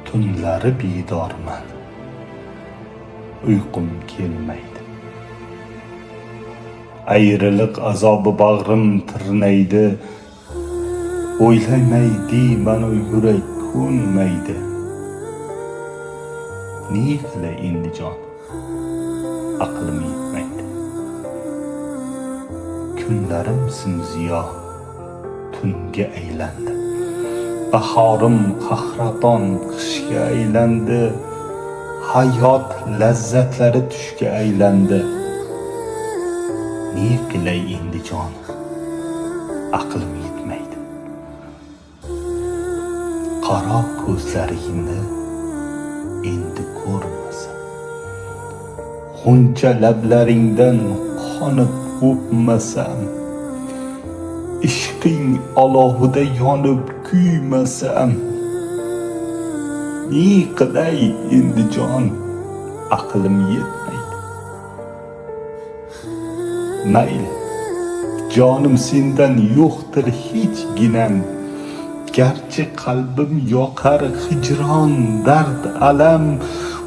Tunlari bedorman, uyqum kelmaydi. Ayriliq azobi bag'rim tirnaydi. O'ylamay deyman yurak ko'nmaydi. Ne qilay endi jon, aqlim yetmaydi. Kunlarim simziyo tunga aylandi. Bahorim qahraton qishga aylandi. Hayot lazzatlari tushga aylandi. Ne qilay endi jon, aqlim yetmaydi. Qaro ko'zlaringni endi ko'rmasam, g'uncha lablaringdan qonib o'pmasam, ishqing olovida yonib kuymasam, ne qilay endi jon, aqlim yetmaydi. Mayli, jonim sendan yo'qdir hech ginam, garchi qalbim yoqar hijron dard alam,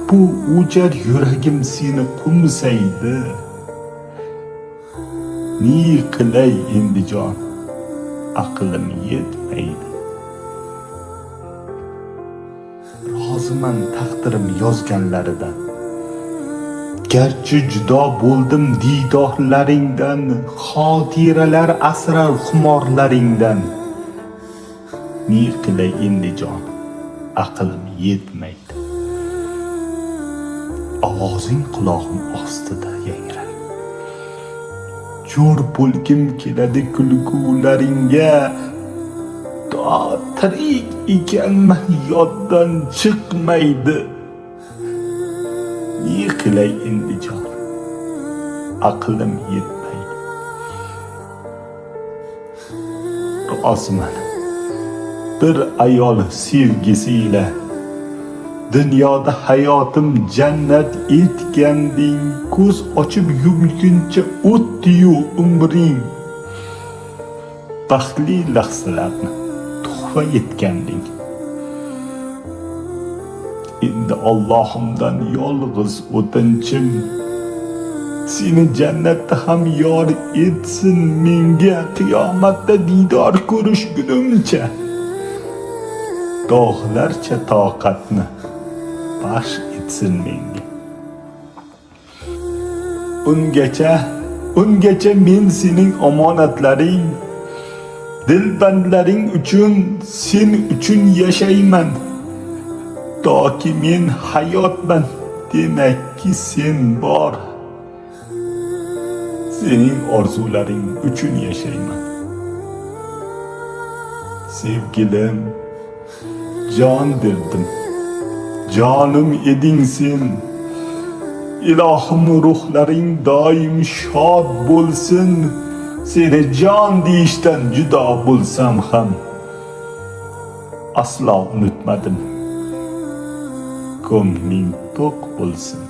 bu o'jar yuragim seni qo'msaydi. Ne qilay endi jon, aqlim yetmaydi. Roziman taqdirim yozganlaridan, garchi judo bo'ldim didorlaringdan, xotiralar asrar xumorlaringdan. Ne qilay endi jon, aqlim yetmaydi. Ovozing qulog'im ostida yangrar. Jo'r bo'lgim keladi kulgularingga, to tirik ekanman yoddan chiqmaydi. Ne qilay endi jon, aqlim yetmaydi. Roziman bir ayol sevgisiyle dunyoda hayotim jannat etganding. Ko'z ochib yumguncha o'tdi-yu umring, baxtli lahzalarni tuhfa etganding. Endi Allohimdan yolg'iz o'tinchim, seni jannatda ham yor etsin menga, qiyomatda didor ko'rishgunimcha. Dog'larcha toqatni baxsh etsin menga. Ungacha men sening omonatlaring, dilbandlaring uchun, sen uchun yashayman. Toki men hayotman, demakki sen bor. Sening orzularing uchun yashayman. Sevgilim, jon derdim, jonim eding sen. Ilohim ruhlaring doim shod bo'lsin. Seni jon deyishdan judo bo'lsam ham aslo unutmadim. Ko'ngling to'q bo'lsin.